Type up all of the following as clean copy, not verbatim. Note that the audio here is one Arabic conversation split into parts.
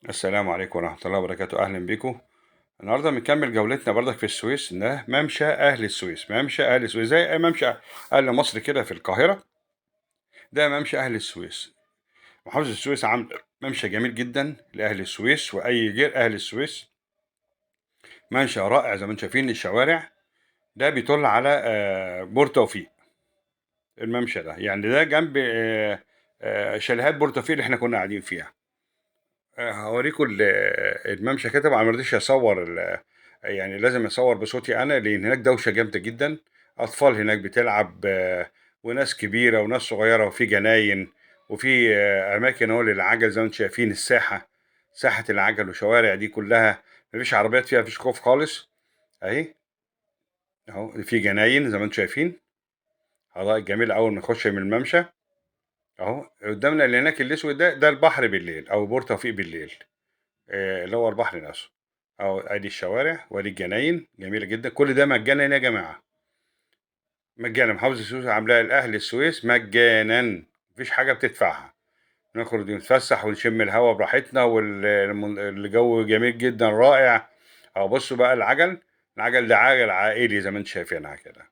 السلام عليكم ورحمة الله وبركاته، أهلا بكم. النهاردة بنكمل جولتنا برضك في السويس، ده ممشى أهل السويس. ممشى أهل السويس زي ممشى أهل مصر كده في القاهرة. ده ممشى أهل السويس. محافظة السويس عاملة ممشى جميل جدا لأهل السويس وأي غير أهل السويس. ممشى رائع زي ما انتم شايفين الشوارع. ده بيطل على بور توفيق. الممشى ده يعني ده جنب شاليهات بور توفيق اللي احنا كنا قاعدين فيها. هوريكم الممشى كده. طبعا ما رضيتش اصور يعني لازم اصور بصوتي انا لان هناك دوشه جامده جدا. اطفال هناك بتلعب، وناس كبيره وناس صغيره، وفي جناين، وفي اماكن اهو للعجل زي ما انتم شايفين. الساحه، ساحه العجل والشوارع دي كلها مفيش عربيات فيها، مفيش خوف خالص. اهي اهو في جناين زي ما انتم شايفين. حدائق جميله اول ما نخش من الممشى. اهو قدامنا اللي هناك الاسود ده البحر بالليل او بور توفيق بالليل. اللي هو البحر نفسه. اهو ادي الشوارع وادي الجناين جميله جدا. كل ده مجانا يا جماعه. مجانا. محافظه السويس عاملاها لاهل السويس مجانا. مفيش حاجه بتدفعها. نخرج نتفسح ونشم الهواء براحتنا، والجو جميل جدا رائع. اهو بصوا بقى العجل. العجل ده عجل عائلي زي ما انتم شايفينها كده.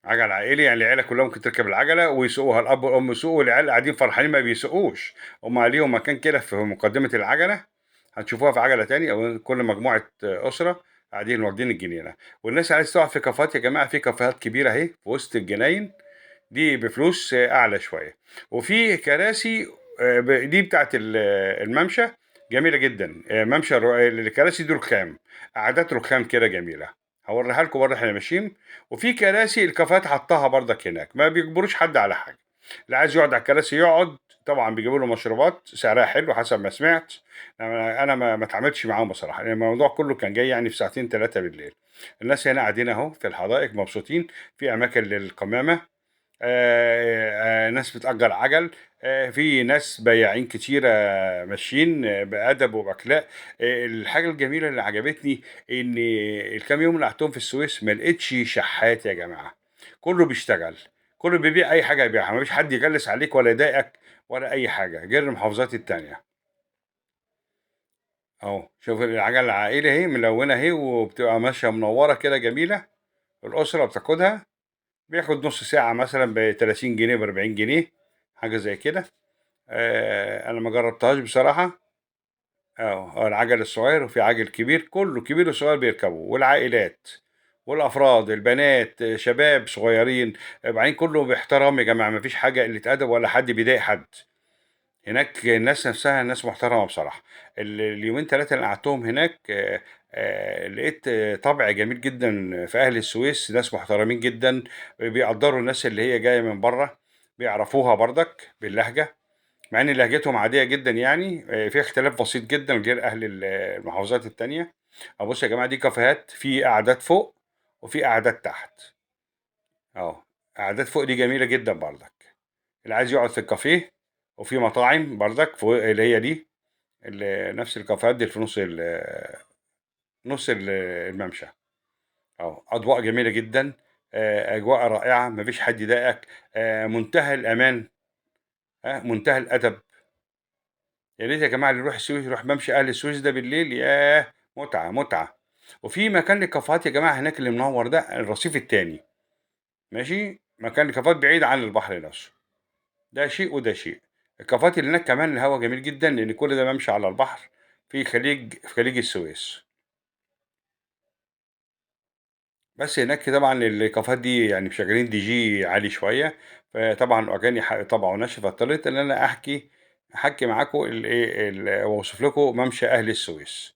عجل عائلي يعني العيله كلها ممكن تركب العجله ويسوقوها. الاب والام يسوقوا والعيال قاعدين فرحانين ما بيسوقوش. هم عليهم مكان كده في مقدمه العجله. هتشوفوها في عجله تانية او كل مجموعه اسره قاعدين واخدين الجنينه. والناس عايز تقعد في كافيهات يا جماعه، في كافيهات كبيره اهي في وسط الجناين. دي بفلوس اعلى شويه. وفي كراسي دي بتاعت الممشى. جميله جدا. ممشى الكراسي دي رخام. قعدات رخام كده جميله. هوريها لكم بره احنا ماشيين. وفي كراسي الكافيهات حطها برضك هناك، ما بيجبروش حد على حاجه. اللي عايز يقعد على الكراسي يقعد. طبعا بيجيبوا له مشروبات سعرها حلو حسب ما سمعت. انا ما اتعاملتش معاهم بصراحه لان الموضوع كله كان جاي يعني في ساعتين ثلاثه بالليل. الناس هنا قاعدين اهو في الحدائق مبسوطين. في اماكن للقمامه. ناس بتأجر عجل. في ناس بياعين كتيرة ماشيين بأدب وبأخلاق. الحاجة الجميلة اللي عجبتني إن الكام يوم اللي قعدتهم في السويس ما لقيتش شحات يا جماعة. كله بيشتغل. كله بيبيع أي حاجة يبيعها، مفيش حد يجلس عليك ولا يضايقك ولا أي حاجة غير المحافظات التانية. أهو شوف العجلة العائلة أهي ملونة أهي وبتبقى ماشية منورة كده جميلة. الأسرة بتاخدها. بياخد نص ساعة مثلا ب 30 جنيه ب 40 جنيه. حاجة زي كده. أنا ما جربتهاش بصراحة. العجل الصغير وفي عجل كبير، كله كبير وصغير بيركبوا والعائلات. والأفراد البنات، شباب صغيرين. بعدين كله باحترام يا جماعة، مفيش حاجة قلة أدب ولا حد بيضايق حد. هناك الناس نفسها ناس محترمة بصراحة. اليومين ثلاثة اللي قعدتهم هناك لقيت طبع جميل جدا في أهل السويس. ناس محترمين جدا. بيقدروا الناس اللي هي جاية من بره. بيعرفوها بردك باللهجة. مع ان لهجتهم عادية جدا يعني، في اختلاف بسيط جدا غير أهل المحافظات التانية. بص يا جماعة دي كافيهات، في قعدات فوق وفي قعدات تحت. اه قعدات فوق دي جميلة جدا بردك. اللي عايز يقعد في الكافيه. وفي مطاعم بردك فوق اللي هي دي. نفس الكافيهات دي اللي في الممشى. اه اضواء جميله جدا. اجواء رائعه مفيش حد يضايقك. منتهى الامان. منتهى الادب. يا ريت يا جماعه اللي يروح السويس يروح ممشى اهل السويس ده بالليل. ياه متعه متعه. وفي مكان للكافيهات يا جماعه هناك اللي منور ده الرصيف التاني. ماشي مكان الكافيهات بعيد عن البحر نفسه. ده شيء وده شيء. الكافيهات اللي هناك كمان الهواء جميل جدا لان كل ده ممشي على البحر. في خليج السويس. بس هناك طبعا الكافيهات دي يعني شغالين دي جي عالي شويه. فطبعا اغاني طبعا ونشر. فاضطريت ان انا احكي معاكم الايه واوصف لكم ممشى اهل السويس.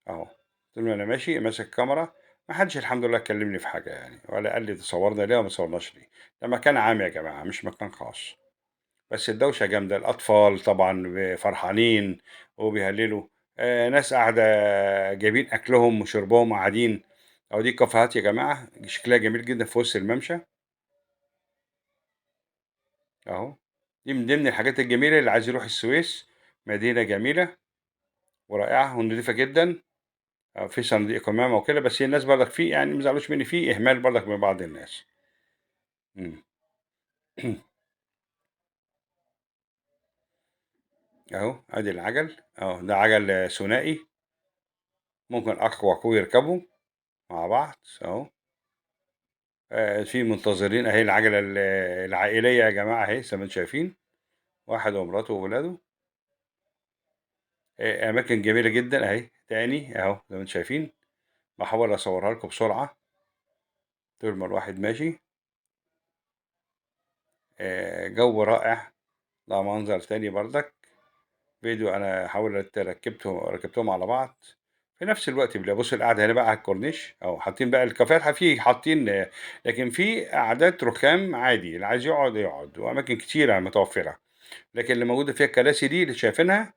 اهو. طول ما انا ماشي ماسك الكاميرا. ما حدش الحمد لله كلمني في حاجه يعني ولا قال لي تصورنا ليه وما صورناش ليه. ده مكان عام يا جماعه مش مكان خاص. بس الدوشه جامده. الاطفال طبعا فرحانين وبيهللوا. ناس قاعده جايبين اكلهم وشربهم قاعدين. أهو دي كافيهات يا جماعة شكلها جميل جدًا في وسط الممشى. أهو. دي من ضمن الحاجات الجميلة اللي عايز يروح السويس. مدينة جميلة ورائعة ونضيفة جدًا. في صناديق قمامة وكده. بس هي الناس برضك في يعني ما تزعلوش مني في إهمال برضك من بعض الناس. إمم. أهو أدي العجل أهو، ده عجل ثنائي، ممكن أخ وأخوه يركبوا مع بعض أهو. في منتظرين أهي العجلة العائلية يا جماعة أهي زي ما انتم شايفين، واحد ومراته وولاده. أماكن جميلة جدا أهي تاني أهو زي ما انتم شايفين، بحاول أصورها لكم بسرعة طول ما الواحد ماشي. جو رائع. ده منظر تاني بردك، فيديو أنا حاولت ركبتهم على بعض في نفس الوقت. بص القعدة هنا بقى على الكورنيش أو حاطين بقى الكافيهات فيه حاطين، لكن في قعدات رخام عادي، اللي عايز يقعد يقعد، وأماكن كتيرة متوفرة. لكن اللي موجودة فيها الكراسي دي اللي شايفينها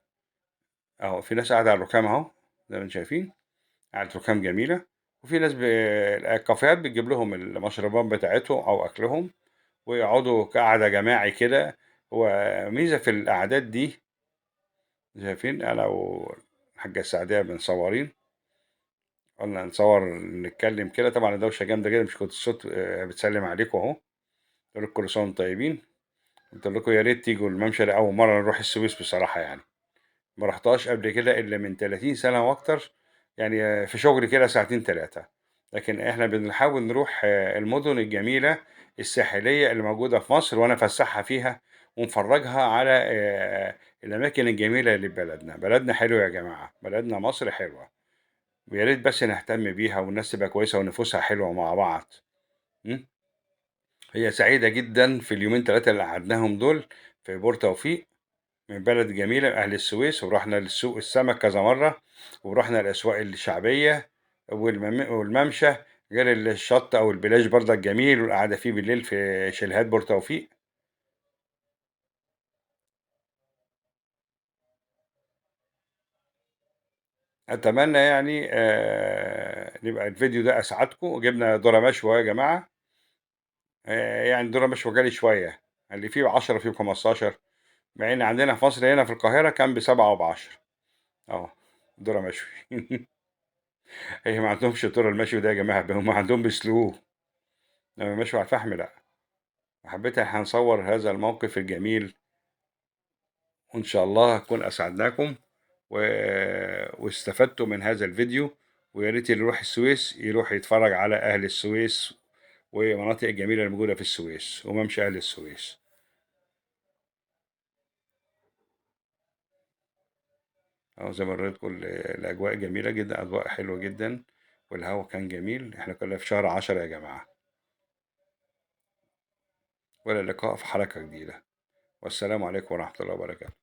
أهو، في ناس قاعدة على الرخام أهو زي ما انتم شايفين، قعدة رخام جميلة. وفي ناس الكافيهات بتجيب لهم المشروبات بتاعتهم أو أكلهم، ويقعدوا كقعدة جماعي كده. وميزة في القعدات دي، شايفين أنا والحاجة السعدية بنصورين، قلنا نصور نتكلم كده. طبعا الدوشة جامدة جدا، مش كنت الصوت بتسلم عليكم أهو. قلت لكم كل سنة وانتم طيبين. قلت لكم يا ريت تيجوا الممشى ده، أول مرة نروح السويس بصراحة يعني. ما رحتهاش قبل كده إلا من 30 سنة وأكتر، يعني في شغل كده ساعتين تلاتة. لكن إحنا بنحاول نروح المدن الجميلة الساحلية اللي موجودة في مصر، وأنا أفسحها فيها ونفرجها على الأماكن الجميلة اللي في بلدنا. بلدنا حلوة يا جماعة، بلدنا مصر حلوة، ويا ريت بس نهتم بيها والناس تبقى كويسة ونفوسها حلوة مع بعض. م? هي سعيدة جدا في اليومين تلاتة اللي قعدناهم دول في بور توفيق. من بلد جميلة أهل السويس، ورحنا للسوق السمك كذا مرة، ورحنا الأسواق الشعبية والممشى، غير الشط أو البلاج برضه الجميل، والقعدة فيه بالليل في شاليهات بور توفيق. أتمنى يعني نبقى الفيديو ده أسعدكم. وجبنا ذرة مشوي يا جماعة، يعني ذرة مشوي غالي شوية، اللي فيه 10 فيه 15، مع إن عندنا في مصر هنا في القاهرة كان ب7 وب10 أهو ذرة مشوي. هي ما عندهمش الذرة المشوي ده يا جماعة، هم عندهم بيسلوه، لما مشوا على الفحم لأ. حبيت إحنا نصور هذا الموقف الجميل، وإن شاء الله أكون أسعدناكم و... واستفدتوا من هذا الفيديو. ويا ريت اللي يروح السويس يروح يتفرج على أهل السويس ومناطق الجميلة الموجودة في السويس وممشى أهل السويس. أهو زي ما وريتكم الأجواء جميلة جدا، أجواء حلوة جدا، والهواء كان جميل. إحنا كنا في شهر 10 يا جماعة. ولا لقاء في حلقة جديدة، والسلام عليكم ورحمة الله وبركاته.